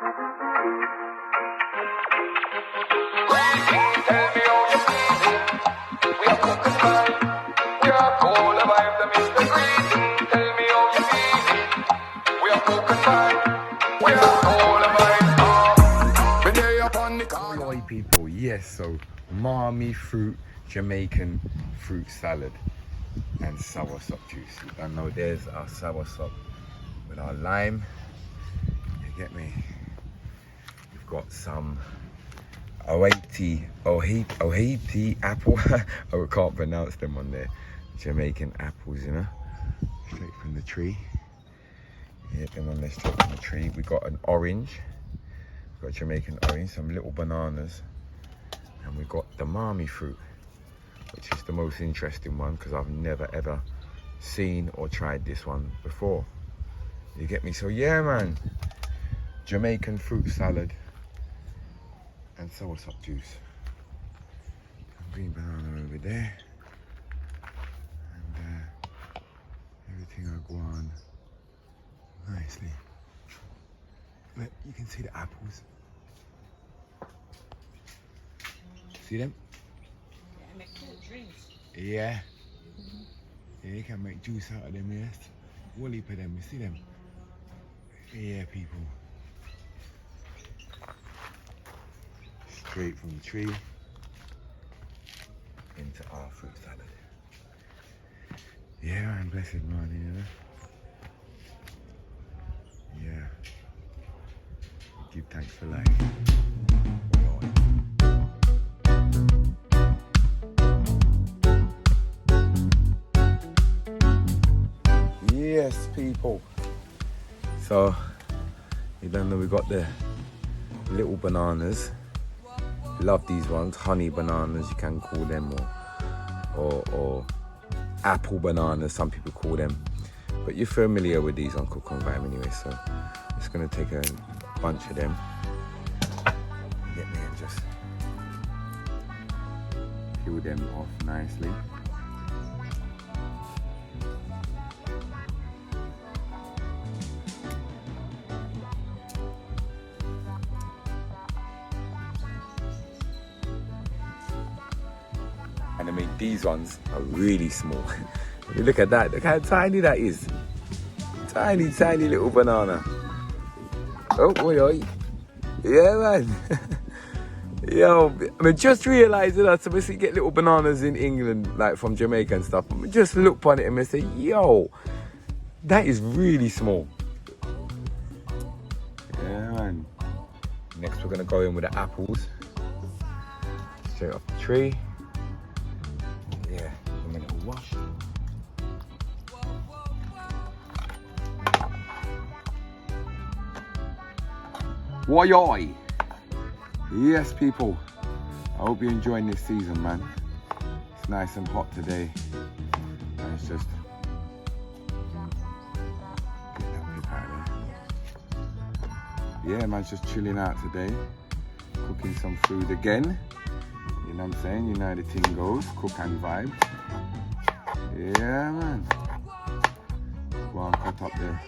Oi people, yes, so Mammee fruit, Jamaican fruit salad and soursop juice. You don't know, there's our soursop with our lime. You get me? We've got some Ohiti apple. I can't pronounce them on there. Jamaican apples, you know, straight from the tree. Yeah, them on there straight from the tree. We got an orange. We've got Jamaican orange, some little bananas, and we got the Mammee fruit, which is the most interesting one because I've never ever seen or tried this one before. You get me? So yeah, man, Jamaican fruit salad and soursop juice. Some green banana over there, and everything will go on nicely. Look, you can see the apples. See them? Yeah, make good drinks. Yeah. Yeah, you can make juice out of them, yes. Whole heap of them, you see them? Yeah, people. Straight from the tree into our fruit salad. Yeah, man, blessed morning, you know? Yeah. Give thanks for life. Yes, people. So, you don't know, we got the little bananas. Love these ones, honey bananas, you can call them, or apple bananas, some people call them. But you're familiar with these on Cook on Vibe anyway, so I'm just gonna take a bunch of them. Get me and just peel them off nicely. And I mean, these ones are really small. If you look at that, look how tiny that is. Tiny, tiny little banana. Oh, oi, oi. Yeah, man. Yo, I mean, just realising that, so we get little bananas in England, like from Jamaica and stuff. I just look upon it and I say, yo, that is really small. Yeah, man. Next, we're gonna go in with the apples. Straight off the tree. Yeah, give me a little wash. Why? Yes, people. I hope you're enjoying this season, man. It's nice and hot today. And it's just get that pip out there. Yeah, man, just chilling out today. Cooking some food again. You know what I'm saying? You know how the thing goes. Cook and vibe. Yeah, man. Go and cut up the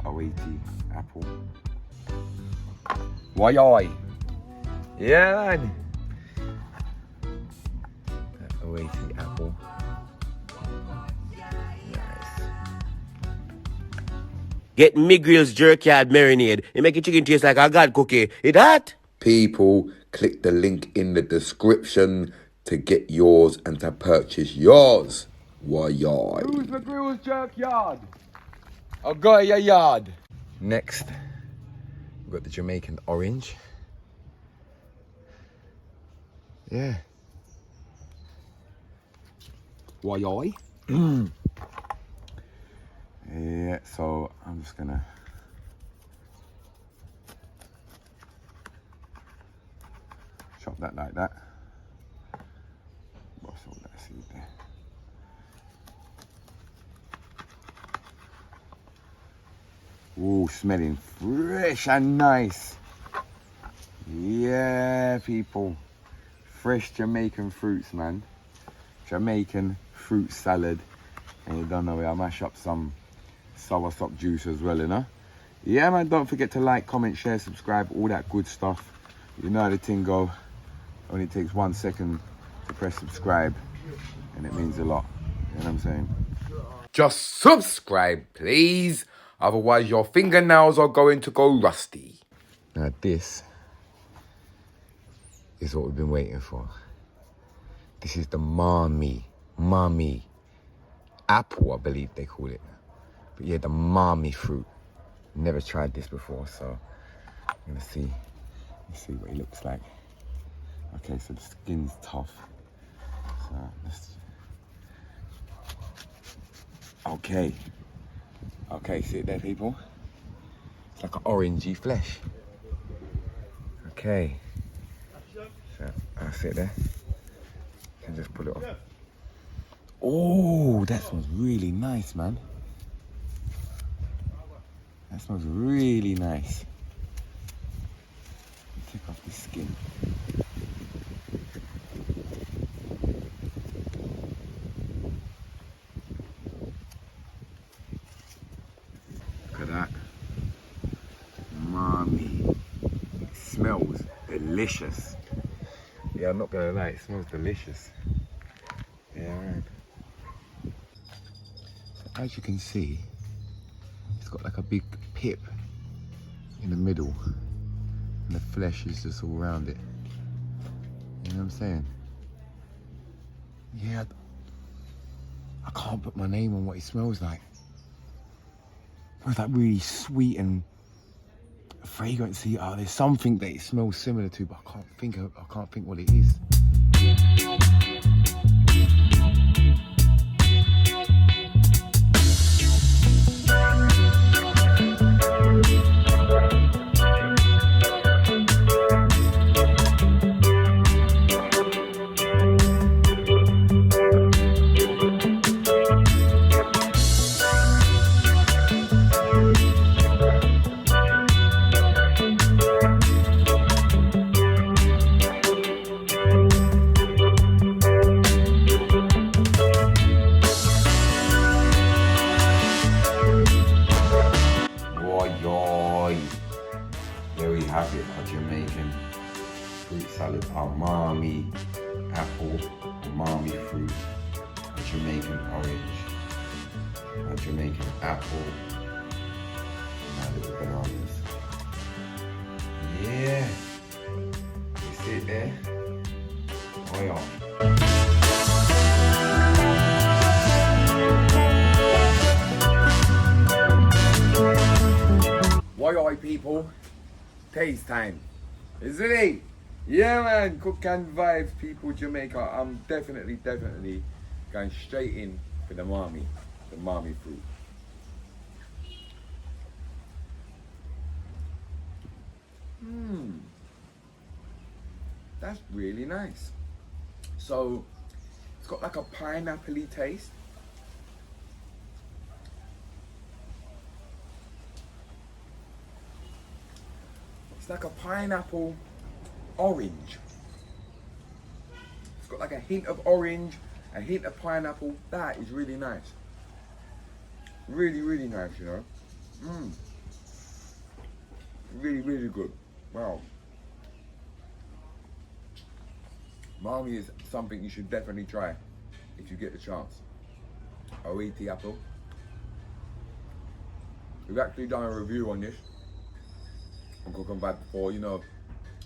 Ohiti apple. Why? Yeah, man. That Ohiti apple. Nice. Get Miguel's jerkyard marinade. It make your chicken taste like a god cookie. It hot? People, click the link in the description to get yours and to purchase yours. Why? Who's the grill's jerkyard? I got your yard. Next, we've got the Jamaican orange. Yeah. Why? Yeah, so I'm just gonna chop that like that. What's all that seed there? Ooh, smelling fresh and nice. Yeah, people. Fresh Jamaican fruits, man. Jamaican fruit salad. And you don't know, I mash up some soursop juice as well, you know? Yeah, man, don't forget to like, comment, share, subscribe, all that good stuff. You know how the thing go. Only takes 1 second to press subscribe, and it means a lot. You know what I'm saying? Just subscribe, please. Otherwise, your fingernails are going to go rusty. Now this is what we've been waiting for. This is the Mammee apple, I believe they call it. But yeah, the Mammee fruit. Never tried this before, so I'm gonna see. Let's see what it looks like. Okay, so the skin's tough. So let's. Okay, see it there, people. It's like an orangey flesh. Okay, so I'll sit there and just pull it off. Oh, that smells really nice, man. That smells really nice. Take off the skin. Look at that. Mammee. It smells delicious. Yeah, I'm not gonna lie, it smells delicious. Yeah, right. So as you can see, it's got like a big pip in the middle, and the flesh is just all around it. You know what I'm saying? Yeah, I can't put my name on what it smells like. It smells like really sweet and fragrancy. Oh, there's something that it smells similar to, but I can't think what it is. There we have it, our Jamaican fruit salad, our Mammee apple, Mammee fruit, our Jamaican orange, our Jamaican apple, and our little bananas. Yeah, you see it there? Oh yeah. Why people? Taste time, isn't it? Yeah, man, cook and vibes, people, Jamaica. I'm definitely going straight in for the Mammee fruit. That's really nice. So it's got like a pineapple-y taste. It's like a pineapple orange. It's got like a hint of orange, a hint of pineapple. That is really nice. Really nice, you know. Really good. Wow. Mammee is something you should definitely try if you get the chance. I'll eat the apple. We've actually done a review on this on Cook and Vibe before, you know,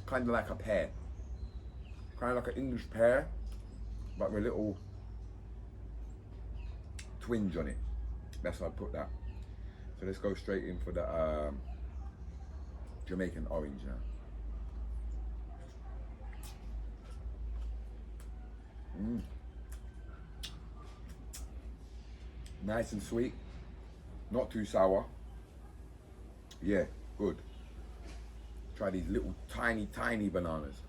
kind of like a pear. Kind of like an English pear, but with a little twinge on it. That's how I put that. So let's go straight in for the Jamaican orange now. Nice and sweet, not too sour. Yeah, good. Try these little tiny bananas.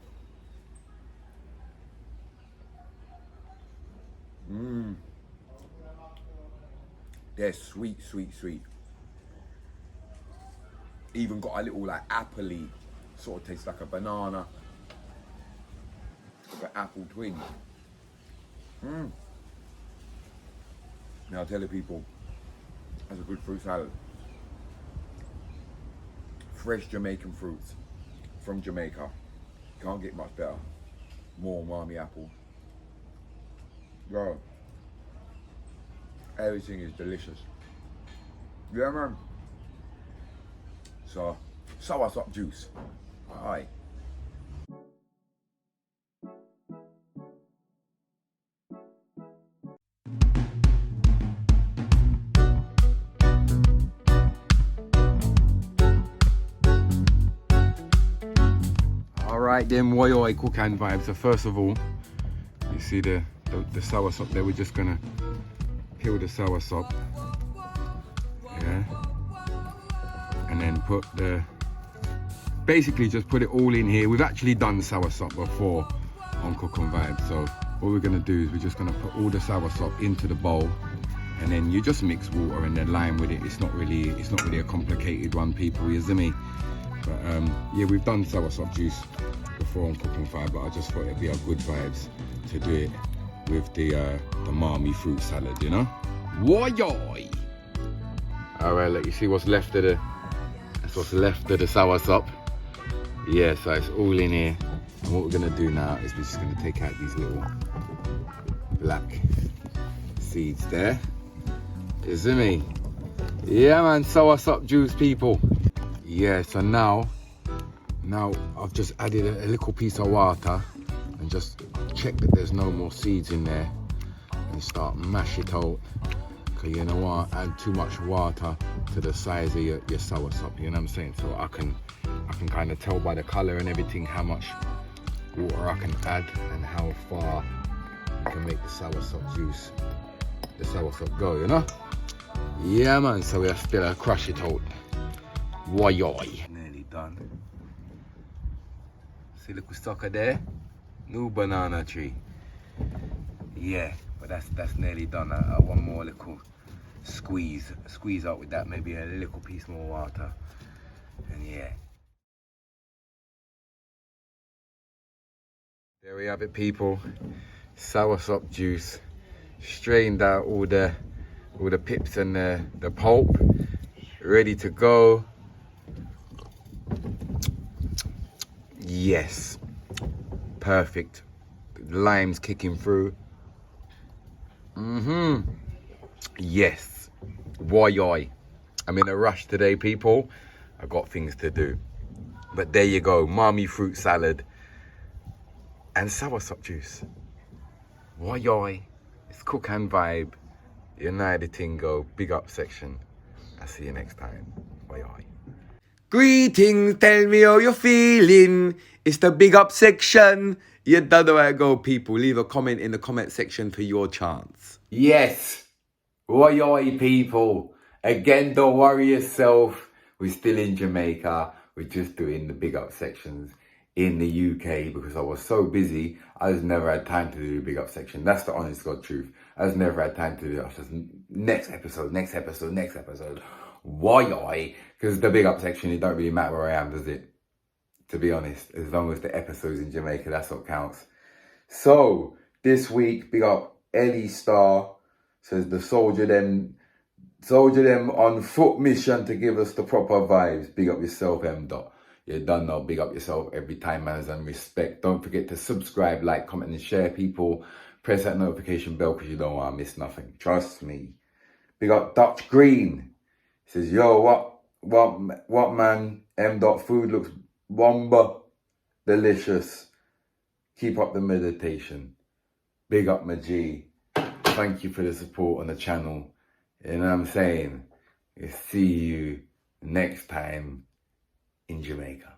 They're sweet. Even got a little like apple-y, sort of tastes like a banana. Like an apple twinge. Now I'll tell the people, that's a good fruit salad. fresh Jamaican fruits from Jamaica. Can't get much better. More Mammee apple. Bro, everything is delicious. Yeah, man. So, soursop juice. Alright. Alright then, oi cook and vibes. So first of all, you see the soursop there. We're just gonna peel the soursop. Yeah. And then put basically just put it all in here. We've actually done soursop before on Cook and Vibes. So what we're gonna do is we're just gonna put all the soursop into the bowl, and then you just mix water and then lime with it. It's not really a complicated one, people, you see me? But yeah, we've done soursop juice before on Cook and Vibe, but I just thought it'd be a good vibes to do it with the Mammee fruit salad, you know? Why-yoy! Alright, look, you see what's left of the soursop. Yeah, so it's all in here. And what we're gonna do now is we're just gonna take out these little black seeds there. You see me? Yeah, man, soursop juice, people. Yeah, so now I've just added a little piece of water and just check that there's no more seeds in there and start mash it out. Cause you don't want to add too much water to the size of your soursop, you know what I'm saying? So I can kind of tell by the color and everything how much water I can add and how far I can make the soursop juice, the soursop go, you know? Yeah, man, so we have to crush it out. Why-yoy. Nearly done. See, little sucker there? New banana tree. Yeah, but that's nearly done. One more little squeeze out with that, maybe a little piece more water, and yeah. There we have it, people. Soursop juice, strained out all the pips and the pulp, ready to go. Yes, perfect. Lime's kicking through. Yes. Why-yoy. I'm in a rush today, people. I got things to do. But there you go. Mammee fruit salad and soursop juice. Why-yoy. It's Cook and Vibe. United Tingo. Big up section. I'll see you next time. Why-yoy. Greetings, tell me how you're feeling. It's the big up section. You don't know where to go, people. Leave a comment in the comment section for your chance. Yes. Oi, people. Again, don't worry yourself. We're still in Jamaica. We're just doing the big up sections in the UK because I was so busy. I just never had time to do the big up section. That's the honest God truth. I just never had time to do it. I was just next episode. Why? Because the big up section, it don't really matter where I am, does it? To be honest, as long as the episode's in Jamaica, that's what counts. So, this week, big up Ellie Star, says the soldier them on foot mission to give us the proper vibes. Big up yourself, M. Dot. You done know, big up yourself every time, manners and respect. Don't forget to subscribe, like, comment and share, people. Press that notification bell because you don't want to miss nothing. Trust me. Big up Dutch Green. Says, yo, what man, M. Dot food looks bomba, delicious. Keep up the meditation. Big up my G. Thank you for the support on the channel. You know what I'm saying? See you next time in Jamaica.